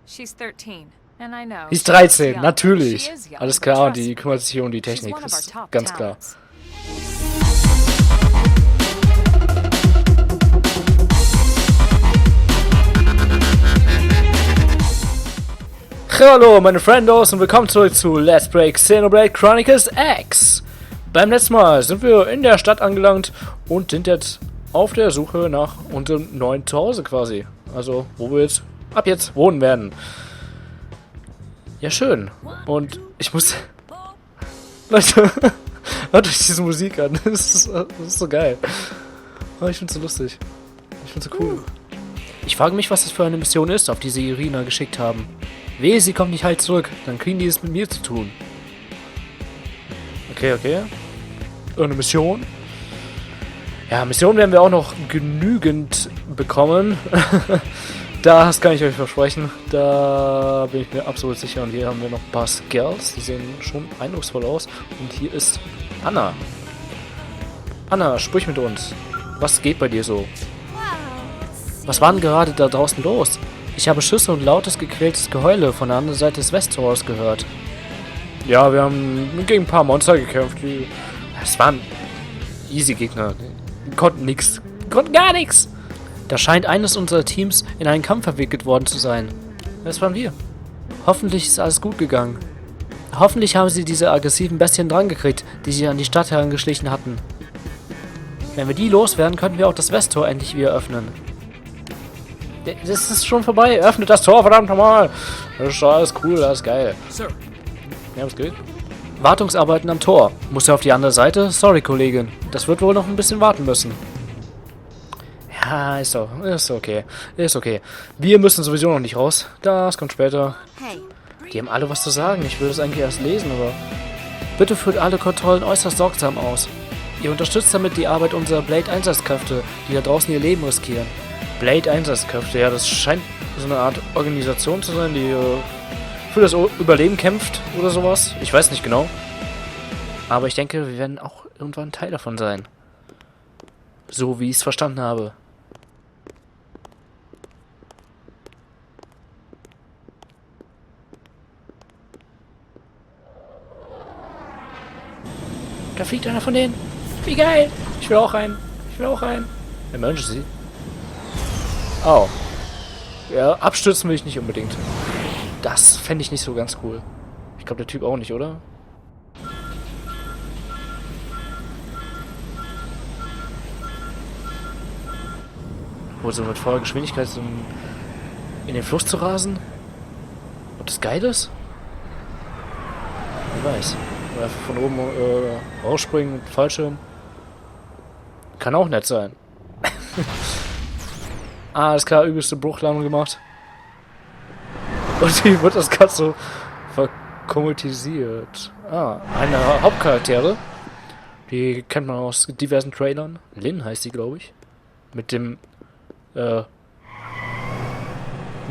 She's 13, and I know. Sie ist 13, natürlich. Alles klar, die kümmert sich hier um die Technik, das ist ganz klar. Hallo meine Friendos und willkommen zurück zu Let's Play Xenoblade Chronicles X. Beim letzten Mal sind wir in der Stadt angelangt und sind jetzt auf der Suche nach unserem neuen Zuhause quasi. Also, wo wir jetzt ab jetzt wohnen werden. Ja, schön. Und ich muss... Leute, hört euch diese Musik an. Das ist so geil. Oh, ich find's so lustig. Ich find's so cool. Ich frage mich, was das für eine Mission ist, auf die sie Irina geschickt haben. Wehe, sie kommt nicht halt zurück. Dann kriegen die es mit mir zu tun. Okay. Eine Mission. Ja, Missionen werden wir auch noch genügend bekommen. Das kann ich euch versprechen. Da bin ich mir absolut sicher. Und hier haben wir noch ein paar Skills. Die sehen schon eindrucksvoll aus. Und hier ist Anna. Anna, sprich mit uns. Was geht bei dir so? Was war denn gerade da draußen los? Ich habe Schüsse und lautes, gequältes Geheule von der anderen Seite des Westtors gehört. Ja, wir haben gegen ein paar Monster gekämpft. Es waren easy Gegner. Die konnten nichts. Die konnten gar nichts. Da scheint eines unserer Teams in einen Kampf verwickelt worden zu sein. Das waren wir. Hoffentlich ist alles gut gegangen. Hoffentlich haben sie diese aggressiven Bestien drangekriegt, die sich an die Stadt herangeschlichen hatten. Wenn wir die loswerden, könnten wir auch das Westtor endlich wieder öffnen. Das ist schon vorbei. Öffnet das Tor, verdammt nochmal. Das ist alles cool, alles geil. Ja, was geht? Wartungsarbeiten am Tor. Muss ja auf die andere Seite? Sorry, Kollegin. Das wird wohl noch ein bisschen warten müssen. Ja, ist okay. Ist okay. Wir müssen sowieso noch nicht raus. Das kommt später. Die haben alle was zu sagen. Ich will das eigentlich erst lesen, aber... Bitte führt alle Kontrollen äußerst sorgsam aus. Ihr unterstützt damit die Arbeit unserer Blade-Einsatzkräfte, die da draußen ihr Leben riskieren. Blade-Einsatzkräfte, ja, das scheint so eine Art Organisation zu sein, die für das Überleben kämpft oder sowas. Ich weiß nicht genau. Aber ich denke, wir werden auch irgendwann Teil davon sein. So wie ich es verstanden habe. Da fliegt einer von denen. Wie geil. Ich will auch rein. Emergency. Oh. Ja, abstürzen will ich nicht unbedingt. Das fände ich nicht so ganz cool. Ich glaube, der Typ auch nicht, oder? Wohl so mit voller Geschwindigkeit so in den Fluss zu rasen? Ob das geil ist? Wer weiß. Oder einfach von oben rausspringen mit Fallschirm. Kann auch nett sein. Alles klar, übelste Bruchlandung gemacht. Und wie wird das gerade so verkommentisiert? Eine Hauptcharaktere. Die kennt man aus diversen Trailern. Lin heißt sie, glaube ich. Mit dem, mit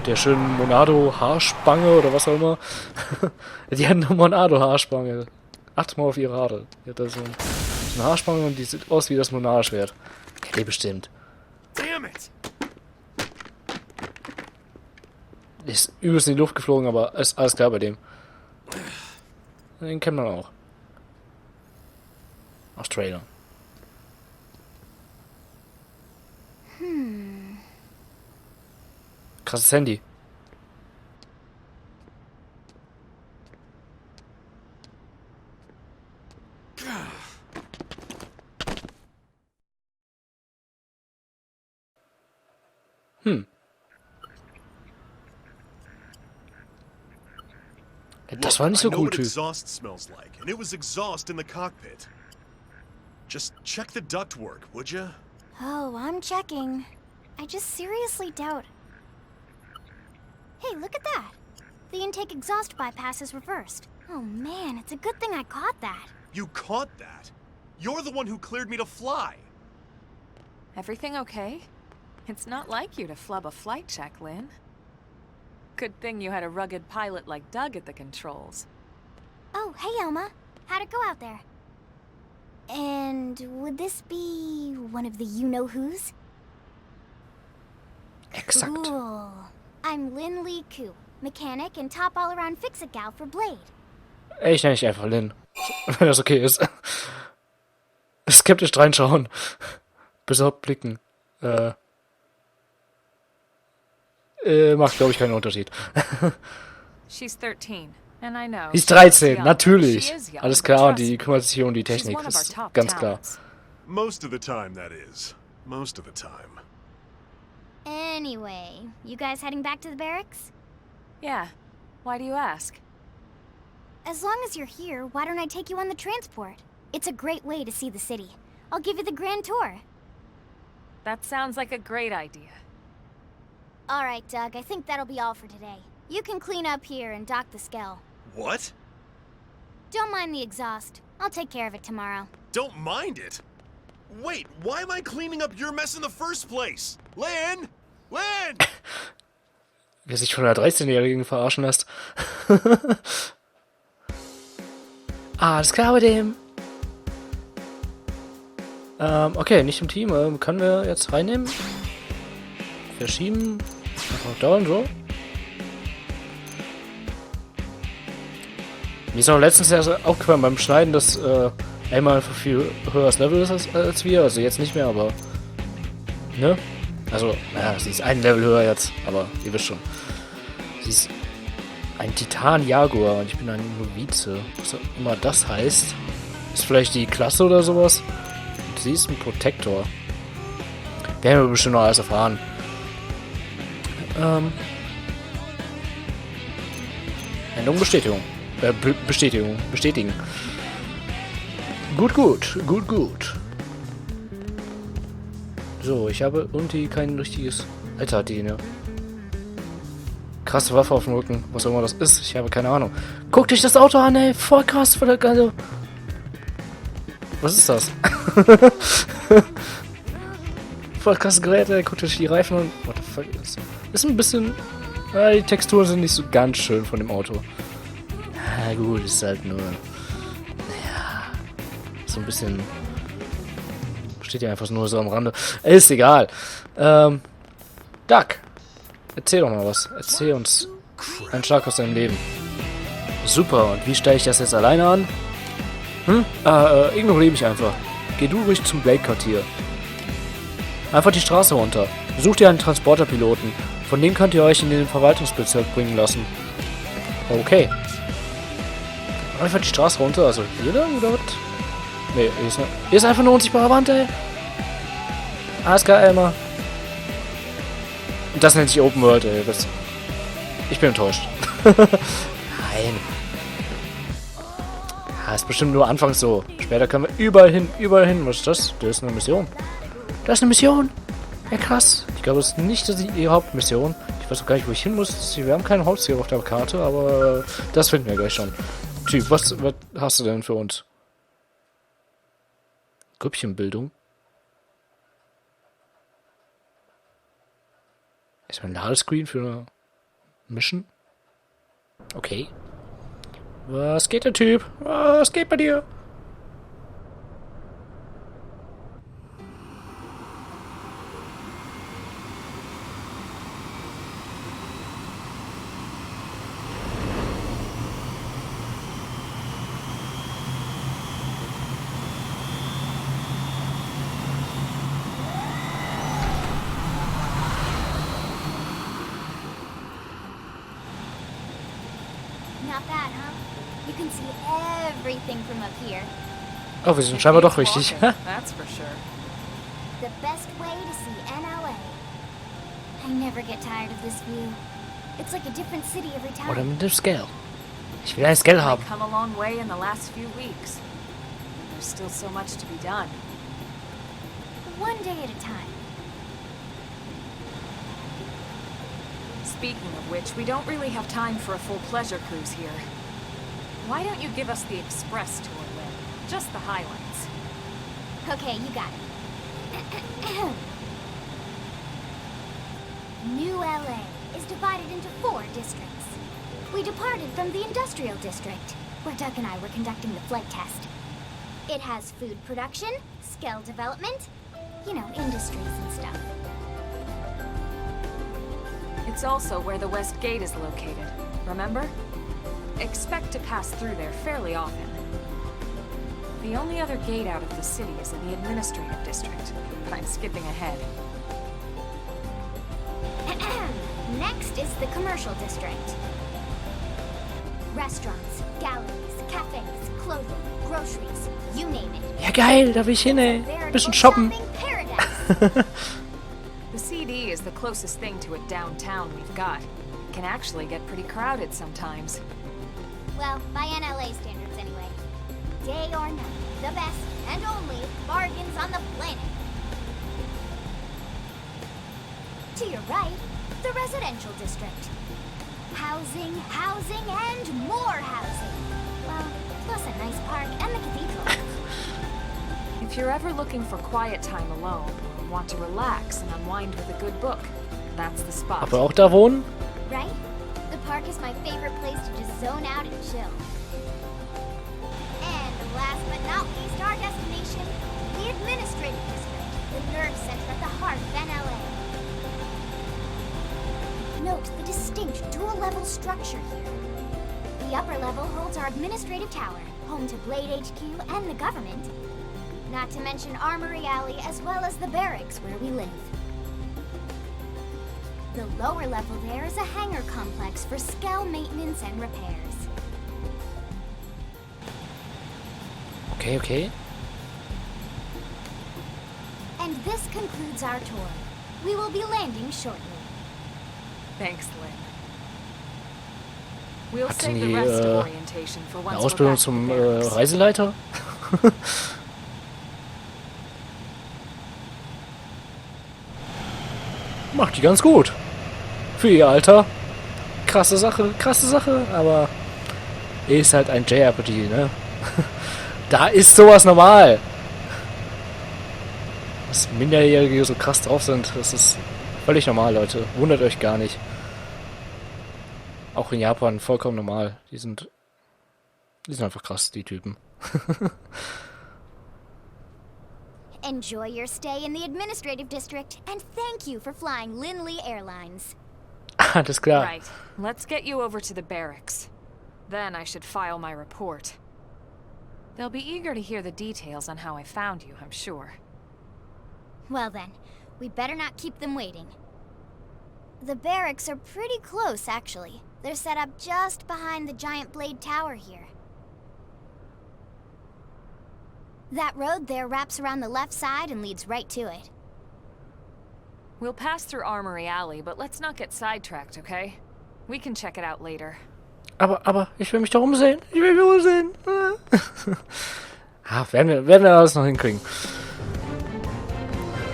der schönen Monado-Haarspange oder was auch immer. Die hat eine Monado-Haarspange. Acht mal auf ihre Haare. Die hat da so eine Haarspange und die sieht aus wie das Monado-Schwert. Kennt ihr bestimmt. Damn it! Ist übelst in die Luft geflogen, aber ist alles klar bei dem. Den kennt man auch. Aus Trailer. Krasses Handy. Das war nicht so cool, Typ. Exhaust smells like, and it was exhaust in the cockpit. Just check the ductwork, would you? Oh, I'm checking. I just seriously doubt. Hey, look at that. The intake exhaust bypass is reversed. Oh man, it's a good thing I caught that. You caught that? You're the one who cleared me to fly. Everything okay? It's not like you to flub a flight check, Lin. Good thing you had a rugged pilot like Doug at the controls. Oh, hey Elma. How'd it go out there? And would this be one of the you-know-whos? Exakt. Cool. I'm Lin Li Ku. mechanic, and top all-around fix-it gal for Blade. Ich nenne dich einfach Lin. Wenn das okay ist. Skeptisch reinschauen. Besorgt blicken. Macht, glaube ich, keinen Unterschied. She's 13, and I know. Sie ist 13, young. natürlich. She is young, Alles klar, und trust die me. kümmert sich hier um die She's Technik. one of Das our ist top ganz klar. talents. Most of the time, that is. Most of the time. Anyway, you guys heading back to the barracks? Yeah. Why do you ask? As long as you're here, why don't I take you on the transport? It's a great way to see the city. I'll give you the grand tour. That sounds like a great idea. All right, Doug, I think that'll be all for today. You can clean up here and dock the Skell. What? Don't mind the exhaust. I'll take care of it tomorrow. Don't mind it? Wait, why am I cleaning up your mess in the first place? Lin! Lin! Wer sich von einer 13-Jährigen verarschen lässt. Alles klar mit dem. Okay, nicht im Team. Können wir jetzt reinnehmen? Verschieben. Einfach dauern, so. Mir ist auch letztens erst aufgefallen beim Schneiden, dass einmal einfach viel höheres Level ist als wir. Also jetzt nicht mehr, aber... Ne? Also, naja, sie ist ein Level höher jetzt, aber ihr wisst schon. Sie ist ein Titan-Jaguar und ich bin ein Novize. Was auch immer das heißt. Ist vielleicht die Klasse oder sowas? Und sie ist ein Protektor. Werden wir bestimmt noch alles erfahren. Änderung, Bestätigung. Bestätigen. Gut. So, ich habe irgendwie kein richtiges... Alter, hat die eine krasse Waffe auf dem Rücken. Was auch immer das ist. Ich habe keine Ahnung. Guckt euch das Auto an, ey. Voll krass. Also... Was ist das? Voll krasse Geräte. Guckt euch die Reifen an. What the fuck ist das? Ist ein bisschen... die Texturen sind nicht so ganz schön von dem Auto. Na gut, ist halt nur... Naja... So ein bisschen... Steht ja einfach nur so am Rande. Ist egal. Duck. Erzähl doch mal was. Erzähl uns einen Schlag aus deinem Leben. Super. Und wie stelle ich das jetzt alleine an? Ignoriere mich einfach. Geh du ruhig zum Blade-Quartier. Einfach die Straße runter. Sucht ihr einen Transporterpiloten. Von dem könnt ihr euch in den Verwaltungsbezirk bringen lassen. Okay. Einfach die Straße runter. Also hier lang oder was? Nee, hier ist einfach eine unsichtbare Wand, ey. Alles klar, Elmar. Und das nennt sich Open World, ey. Ich bin enttäuscht. Nein. Ja, ist bestimmt nur anfangs so. Später können wir überall hin. Was ist das? Das ist eine Mission. Das ist eine Mission. Ja, krass. Ich glaube, das ist nicht die Hauptmission. Ich weiß auch gar nicht, wo ich hin muss. Wir haben kein Haustier auf der Karte, aber das finden wir gleich schon. Typ, was hast du denn für uns? Grüppchenbildung. Ist ein Ladescreen für eine Mission? Okay. Was geht der Typ? Was geht bei dir? Not bad, huh? You can see everything from up here. Oh, wir sind scheinbar doch richtig. That's for sure. The best way to see NLA. I never get tired of this view. It's like a different city every Oder time. mit dem Scale. Ich will ein Scale haben. We've come a long way in the last few weeks. There's still so much to be done. One day at a time. Speaking of which, we don't really have time for a full pleasure cruise here. Why don't you give us the express tour, Lin? Just the highlights. Okay, you got it. New LA is divided into 4 districts. We departed from the industrial district, where Doug and I were conducting the flight test. It has food production, skill development, you know, industries and stuff. It's also where the West Gate is located, remember? Expect to pass through there fairly often. The only other gate out of the city is in the administrative district, but I'm skipping ahead. Next is the commercial district. Restaurants, galleries, cafes, clothing, groceries, you name it. Ja geil, da will ich hin, ey. Bisschen shoppen. Shopping paradise. The CD is the closest thing to a downtown we've got. It can actually get pretty crowded sometimes. Well, by NLA standards anyway. Day or night, the best and only bargains on the planet. To your right, the residential district. Housing, housing, and more housing. Well, plus a nice park and the cathedral. If you're ever looking for quiet time alone, or want to relax and unwind with a good book, that's the spot. Aber auch da wohnen? Right? The park is my favorite place to just zone out and chill. And last but not least, our destination, the administrative district, the nerve center at the heart of NLA. Note the distinct dual-level structure here. The upper level holds our administrative tower, home to Blade HQ and the government. Not to mention Armory Alley as well as the barracks where we live. The lower level there is a hangar complex for Skell maintenance and repairs. Okay, okay. And this concludes our tour. We will be landing shortly. Thanks, Lin. We'll Hatten save the die rest of orientation for eine once we're Ausbildung back to zum the barracks. Reiseleiter? Macht die ganz gut. Für ihr Alter. Krasse Sache, aber ist halt ein JRPG, ne? Da ist sowas normal. Dass Minderjährige so krass drauf sind, das ist völlig normal, Leute. Wundert euch gar nicht. Auch in Japan vollkommen normal. Die sind einfach krass, die Typen. Enjoy your stay in the administrative district and thank you for flying Lin Li Airlines. Alles klar. Right. Let's get you over to the barracks. Then I should file my report. They'll be eager to hear the details on how I found you, I'm sure. Well then, we better not keep them waiting. The barracks are pretty close, actually. They're set up just behind the giant blade tower here. That road there wraps around the left side and leads right to it. We'll pass through Armory Alley, but let's not get sidetracked, okay? We can check it out later. Aber, ich will mich doch umsehen. Ich will mich umsehen. Werden wir alles noch hinkriegen.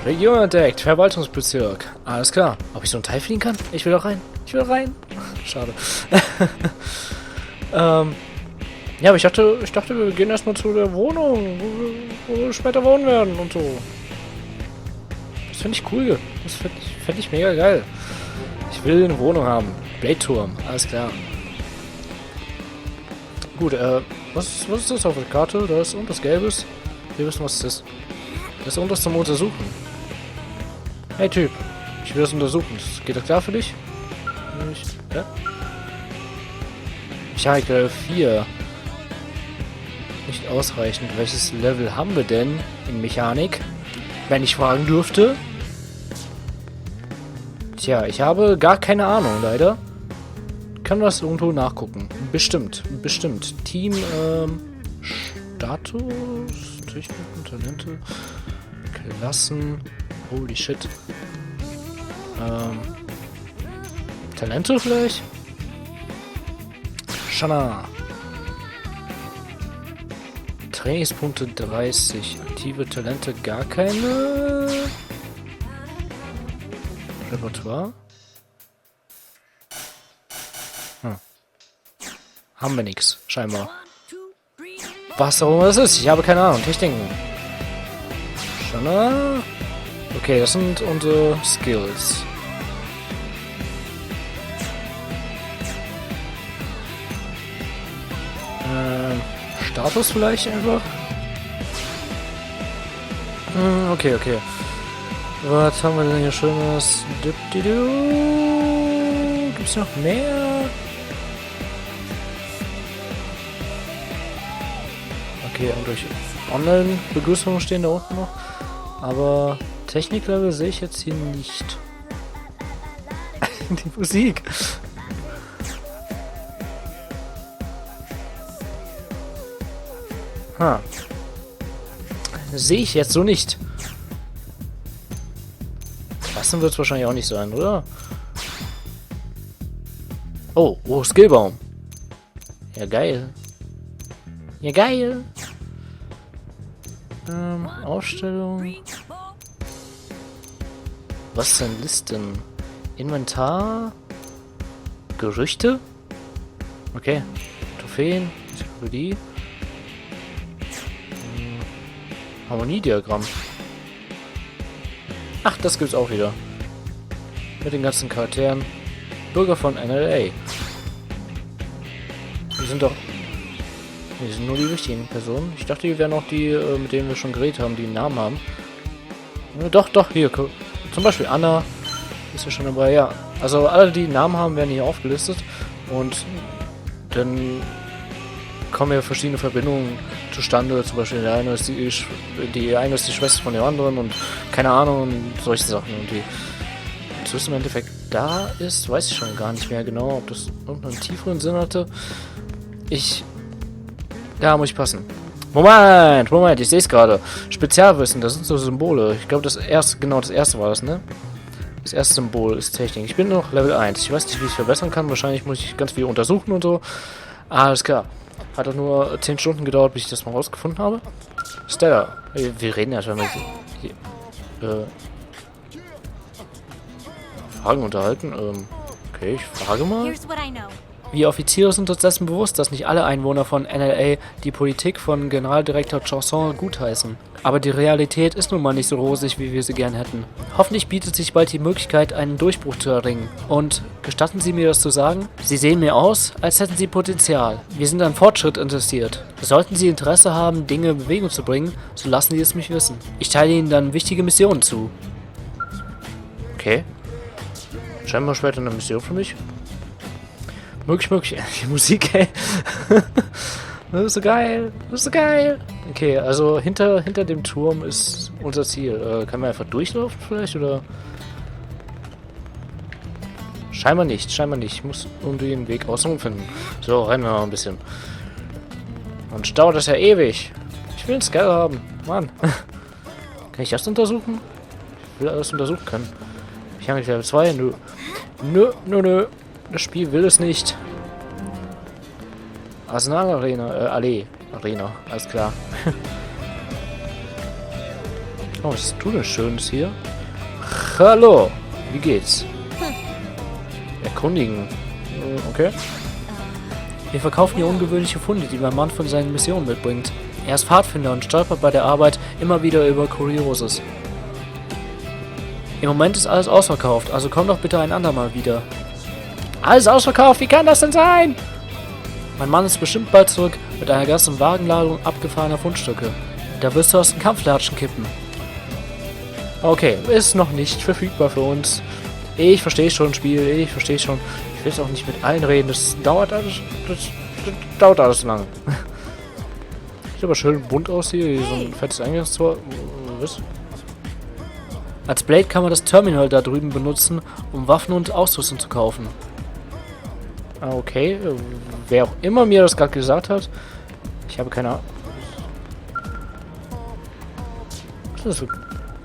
Region entdeckt, Verwaltungsbezirk. Alles klar. Ob ich so ein Teil fliegen kann? Ich will doch rein. Schade. Ja, aber ich dachte, wir gehen erstmal zu der Wohnung, wo wir später wohnen werden und so. Das finde ich cool. Das fände ich mega geil. Ich will eine Wohnung haben. Blade-Turm. Alles klar. Gut, was ist das auf der Karte? Da ist irgendwas Gelbes. Wir wissen, was das ist. Das ist irgendwas zum Untersuchen. Hey Typ, ich will das untersuchen. Geht das klar für dich? Ja? Mechaniker 4. Nicht ausreichend. Welches Level haben wir denn in Mechanik? Wenn ich fragen dürfte. Tja, ich habe gar keine Ahnung, leider. Kann das irgendwo nachgucken. Bestimmt. Team, Status, Techniken, Talente, Klassen. Holy shit. Talente vielleicht? Shana. Trainingspunkte 30. Aktive Talente gar keine. Repertoire. Haben wir nichts, scheinbar. Was auch immer das ist, ich habe keine Ahnung. Techniken. Shana. Okay, das sind unsere Skills. Status vielleicht einfach? Okay. Was haben wir denn hier Schönes? Gibt's noch mehr? Okay, und durch Online-Begrüßungen stehen da unten noch. Aber Techniklevel sehe ich jetzt hier nicht. Die Musik. Ha. Sehe ich jetzt so nicht. Klassen wird es wahrscheinlich auch nicht sein, oder? Oh, oh, Skillbaum. Ja, geil. Ja, geil. Ausstellung. Was denn Listen? Inventar. Gerüchte. Okay. Trophäen. Enzyklopädie. Harmoniediagramm. Ach, das gibt's auch wieder. Mit den ganzen Charakteren. Bürger von NLA. Die sind doch... Die sind nur die wichtigen Personen. Ich dachte, die wären auch die, mit denen wir schon geredet haben, die einen Namen haben. Doch, doch, hier. Zum Beispiel Anna ist ja schon dabei, ja. Also alle, die einen Namen haben, werden hier aufgelistet. Und dann kommen ja verschiedene Verbindungen zustande. Zum Beispiel der eine ist die eine ist die Schwester von der anderen und keine Ahnung und solche Sachen. Und die was im Endeffekt da ist, weiß ich schon gar nicht mehr genau, ob das irgendeinen tieferen Sinn hatte. Da muss ich passen. Moment, ich sehe es gerade. Spezialwissen, das sind so Symbole. Ich glaube, das erste war das, ne? Das erste Symbol ist Technik. Ich bin noch Level 1. Ich weiß nicht, wie ich es verbessern kann. Wahrscheinlich muss ich ganz viel untersuchen und so. Alles klar. Hat doch nur 10 Stunden gedauert, bis ich das mal rausgefunden habe. Stella. Wir reden ja schon mal hier. Fragen unterhalten. Okay, ich frage mal. Wir Offiziere sind uns dessen bewusst, dass nicht alle Einwohner von NLA die Politik von Generaldirektor Chanson gutheißen. Aber die Realität ist nun mal nicht so rosig, wie wir sie gern hätten. Hoffentlich bietet sich bald die Möglichkeit, einen Durchbruch zu erringen. Und, gestatten Sie mir das zu sagen? Sie sehen mir aus, als hätten Sie Potenzial. Wir sind an Fortschritt interessiert. Sollten Sie Interesse haben, Dinge in Bewegung zu bringen, so lassen Sie es mich wissen. Ich teile Ihnen dann wichtige Missionen zu. Okay. Scheinbar später eine Mission für mich. Möglich. Die Musik, ey. Das ist so geil. Okay, also hinter dem Turm ist unser Ziel. Kann man einfach durchlaufen vielleicht, oder? Scheinbar nicht. Ich muss irgendwie einen Weg außen finden. So, rennen wir noch ein bisschen. Und dauert das ja ewig. Ich will einen Scanner haben. Mann. Kann ich das untersuchen? Ich will alles untersuchen können. Ich habe Level 2. Nö. Das Spiel will es nicht. Arsenal-Arena, Arena, alles klar. Oh, was tut das Schönes hier? Hallo, wie geht's? Erkundigen. Okay. Wir verkaufen hier ungewöhnliche Funde, die mein Mann von seinen Missionen mitbringt. Er ist Pfadfinder und stolpert bei der Arbeit immer wieder über Kurioses. Im Moment ist alles ausverkauft, also komm doch bitte ein andermal wieder. Alles ausverkauft, wie kann das denn sein? Mein Mann ist bestimmt bald zurück mit einer ganzen Wagenladung abgefahrener Fundstücke. Da wirst du aus den Kampflatschen kippen. Okay, ist noch nicht verfügbar für uns. Ich verstehe schon, Spiel, ich verstehe schon. Ich will jetzt auch nicht mit allen reden, das dauert alles lang. Sieht aber schön bunt aus hier, so ein fettes Eingangstor. Was? Als Blade kann man das Terminal da drüben benutzen, um Waffen und Ausrüstung zu kaufen. Okay, wer auch immer mir das gerade gesagt hat. Ich habe keine Ahnung. Was sind das für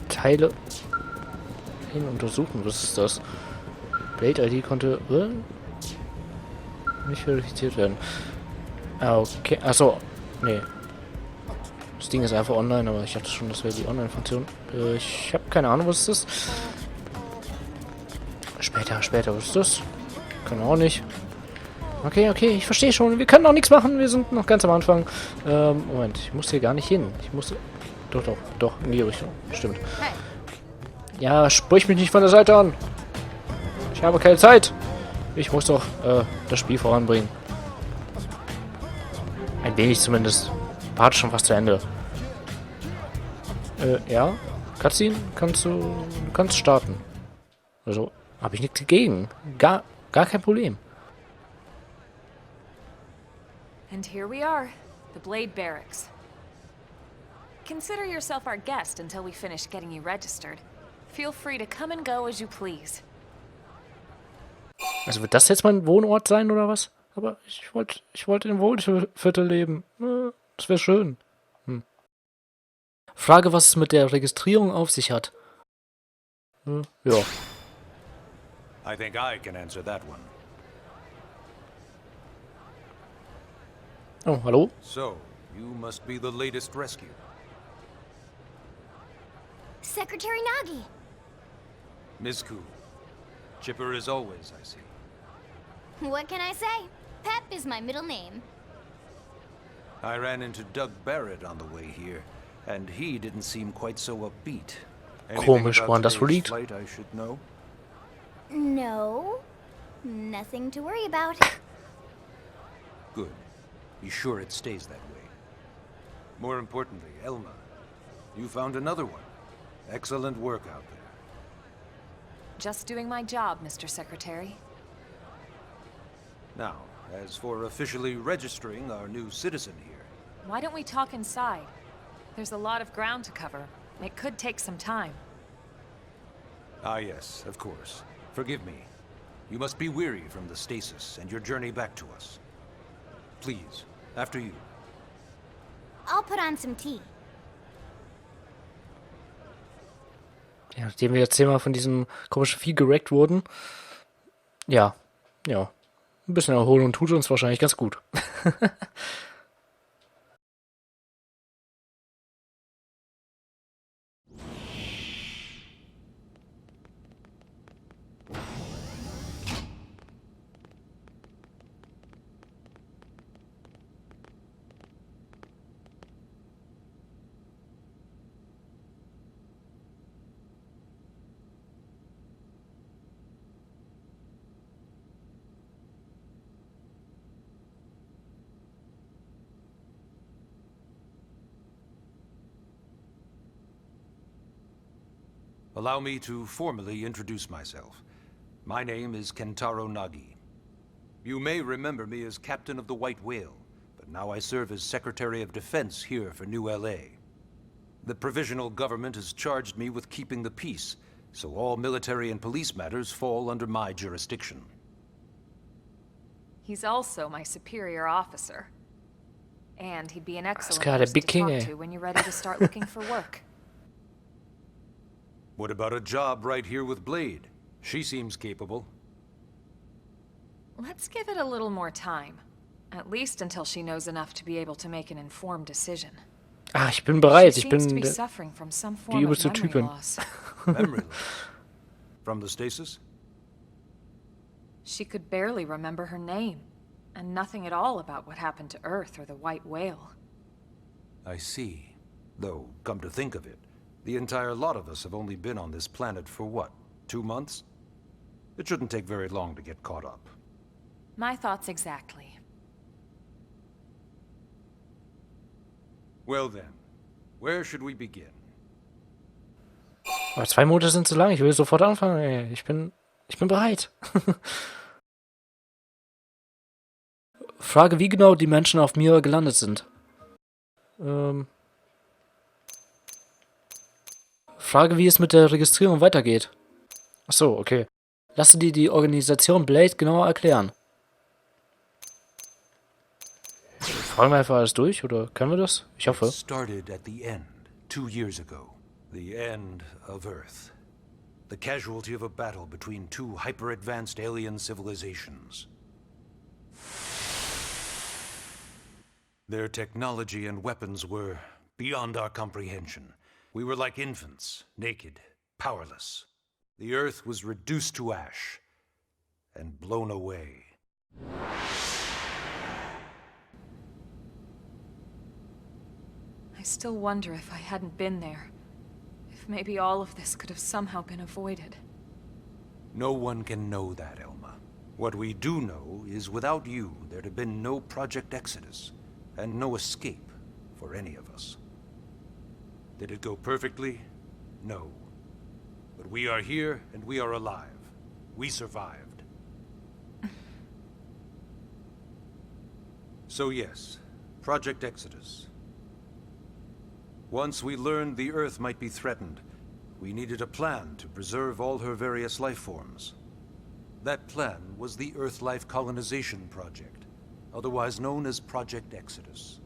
Teile? Hin untersuchen, was ist das? Blade ID konnte nicht verifiziert werden. Okay, achso, nee. Das Ding ist einfach online, aber ich dachte schon, das wäre die Online-Funktion. Ich habe keine Ahnung, was es ist. Später, was ist das? Können auch nicht. Okay, ich verstehe schon. Wir können auch nichts machen. Wir sind noch ganz am Anfang. Moment, ich muss hier gar nicht hin. Ich muss... Doch, in die Richtung. Stimmt. Ja, sprich mich nicht von der Seite an. Ich habe keine Zeit. Ich muss doch das Spiel voranbringen. Ein wenig zumindest. Part schon fast zu Ende. Ja. Cutscene, du kannst starten. Also, habe ich nichts dagegen. Gar kein Problem. And here we are, the Blade Barracks. Consider yourself our guest until we finish getting you registered. Feel free to come and go as you please. Also wird das jetzt mein Wohnort sein, oder was? Aber ich wollte im Wohnviertel leben. Das wäre schön. Frage, was es mit der Registrierung auf sich hat. Ja. I think I can answer that one. Oh, hallo? So, you must be the latest rescue. Secretary Nagi. Ms. Koo. Chipper as always, I see. What can I say? Pep is my middle name. I ran into Doug Barrett on the way here, and he didn't seem quite so upbeat. Komisch, woran das wohl liegt? Flight I should know? No. Nothing to worry about. Good. Be sure it stays that way. More importantly, Elma, you found another one. Excellent work out there. Just doing my job, Mr. Secretary. Now, as for officially registering our new citizen here, Why don't we talk inside? There's a lot of ground to cover. It could take some time. Ah yes, of course. Forgive me. You must be weary from the stasis and your journey back to us. Please, after you. I'll put on some tea. Ja, nachdem wir jetzt zehnmal von diesem komischen Vieh gerackt wurden. Ja. Ein bisschen Erholung tut uns wahrscheinlich ganz gut. Allow me to formally introduce myself. My name is Kentaro Nagi. You may remember me as Captain of the White Whale, but now I serve as Secretary of Defense here for New LA. The provisional government has charged me with keeping the peace, so all military and police matters fall under my jurisdiction. He's also my superior officer. And he'd be an excellent gerade person Big to King, talk ey. to when you're ready to start looking for work. What about a job right here with Blade? She seems capable. Let's give it a little more time. At least until she knows enough to be able to make an informed decision. Ah, ich bin bereit. She Ich seems to bin be der- suffering from some die form of übelste memory Typin. loss. Memory loss. From the stasis? She could barely remember her name, and nothing at all about what happened to Earth or the White Whale. I see. Though, come to think of it, the entire lot of us have only been on this planet for what, 2 months? It shouldn't take very long to get caught up. My thoughts exactly. Well then, where should we begin? Aber 2 Monate sind zu lang. Ich will sofort anfangen. Ey. Ich bin bereit. Frage, wie genau die Menschen auf mir gelandet sind. Frage, wie es mit der Registrierung weitergeht. Ach so, okay. Lasse dir die Organisation Blade genauer erklären. Fragen wir einfach alles durch, oder können wir das? Ich hoffe. It started at the end, 2 years ago. The end of Earth. The casualty of a battle between 2 hyper-advanced alien civilizations. Their technology and weapons were beyond our comprehension. We were like infants, naked, powerless. The Earth was reduced to ash and blown away. I still wonder if I hadn't been there. If maybe all of this could have somehow been avoided. No one can know that, Elma. What we do know is without you, there'd have been no Project Exodus, and no escape for any of us. Did it go perfectly? No. But we are here, and we are alive. We survived. So yes, Project Exodus. Once we learned the Earth might be threatened, we needed a plan to preserve all her various life forms. That plan was the Earth Life Colonization Project, otherwise known as Project Exodus.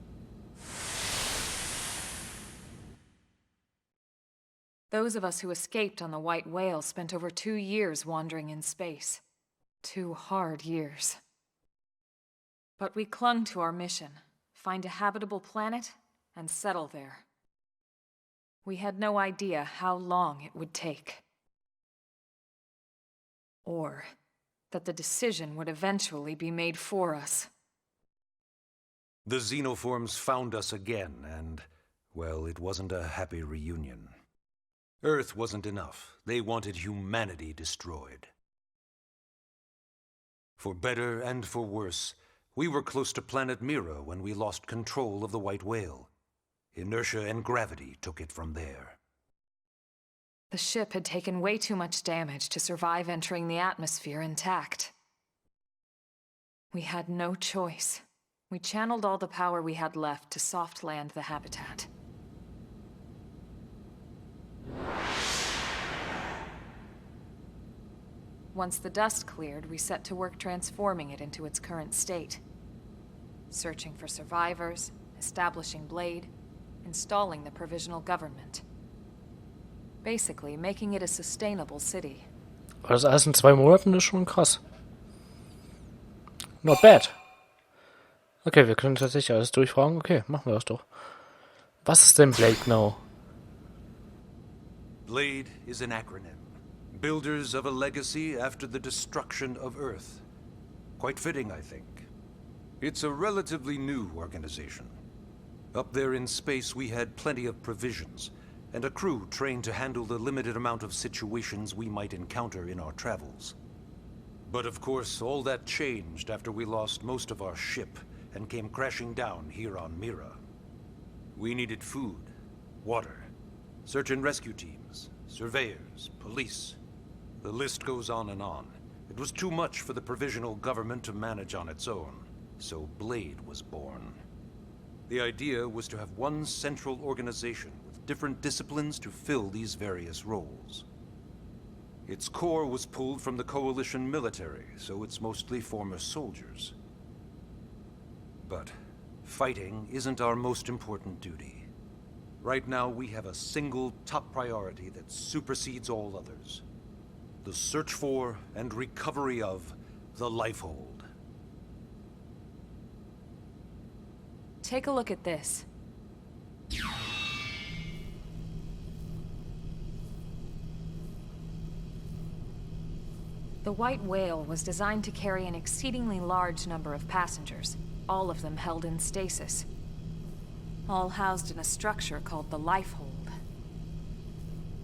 Those of us who escaped on the White Whale spent over 2 years wandering in space. 2 hard years. But we clung to our mission, find a habitable planet and settle there. We had no idea how long it would take. Or that the decision would eventually be made for us. The xenoforms found us again, and, well, it wasn't a happy reunion. Earth wasn't enough. They wanted humanity destroyed. For better and for worse, we were close to planet Mira when we lost control of the White Whale. Inertia and gravity took it from there. The ship had taken way too much damage to survive entering the atmosphere intact. We had no choice. We channeled all the power we had left to soft land the habitat. Once the dust cleared, we set to work transforming it into its current state. Searching for survivors, establishing BLADE, installing the provisional government. Basically, making it a sustainable city. Aber das alles in 2 Monaten ist schon krass. Not bad. Okay, wir können tatsächlich alles durchfragen. Okay, machen wir das doch. Was ist denn BLADE genau? BLADE is an acronym. Builders of a legacy after the destruction of Earth. Quite fitting, I think. It's a relatively new organization. Up there in space, we had plenty of provisions, and a crew trained to handle the limited amount of situations we might encounter in our travels. But of course, all that changed after we lost most of our ship and came crashing down here on Mira. We needed food, water, search and rescue teams, surveyors, police. The list goes on and on. It was too much for the provisional government to manage on its own, so BLADE was born. The idea was to have one central organization with different disciplines to fill these various roles. Its core was pulled from the Coalition military, so it's mostly former soldiers. But fighting isn't our most important duty. Right now, we have a single top priority that supersedes all others. The search for and recovery of the Lifehold. Take a look at this. The White Whale was designed to carry an exceedingly large number of passengers, all of them held in stasis. All housed in a structure called the Lifehold.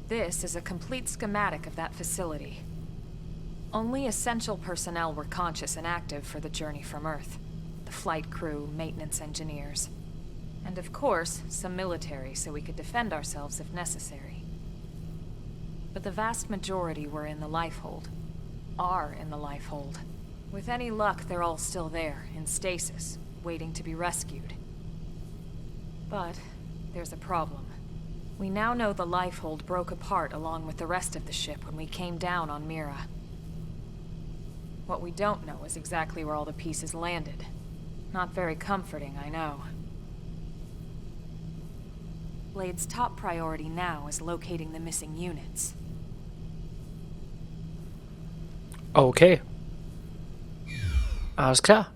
This is a complete schematic of that facility. Only essential personnel were conscious and active for the journey from Earth. The flight crew, maintenance engineers. And of course, some military so we could defend ourselves if necessary. But the vast majority were in the Lifehold. Are in the Lifehold. With any luck, they're all still there, in stasis, waiting to be rescued. But there's a problem. We now know the Lifehold broke apart along with the rest of the ship when we came down on Mira. What we don't know is exactly where all the pieces landed. Not very comforting, I know. BLADE's top priority now is locating the missing units. Okay. Alles klar.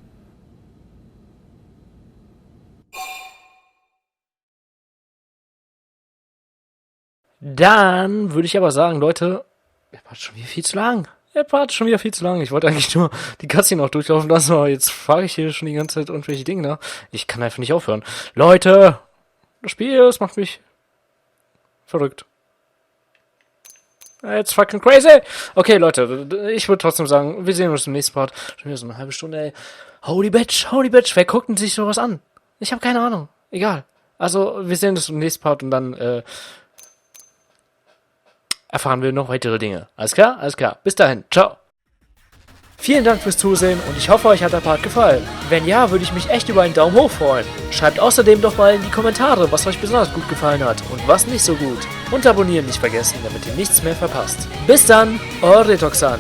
Dann würde ich aber sagen, Leute, ihr wart schon wieder viel zu lang. Ich wollte eigentlich nur die Cutscene noch durchlaufen lassen, aber jetzt frage ich hier schon die ganze Zeit irgendwelche Dinge nach. Ich kann einfach nicht aufhören. Leute, das Spiel, das macht mich verrückt. It's fucking crazy. Okay, Leute, ich würde trotzdem sagen, wir sehen uns im nächsten Part. Schon wieder so eine halbe Stunde, ey. Holy bitch, wer guckt denn sich sowas an? Ich habe keine Ahnung. Egal. Also, wir sehen uns im nächsten Part und dann, erfahren wir noch weitere Dinge. Alles klar? Alles klar. Bis dahin. Ciao. Vielen Dank fürs Zusehen und ich hoffe, euch hat der Part gefallen. Wenn ja, würde ich mich echt über einen Daumen hoch freuen. Schreibt außerdem doch mal in die Kommentare, was euch besonders gut gefallen hat und was nicht so gut. Und abonnieren nicht vergessen, damit ihr nichts mehr verpasst. Bis dann, euer RetoXan.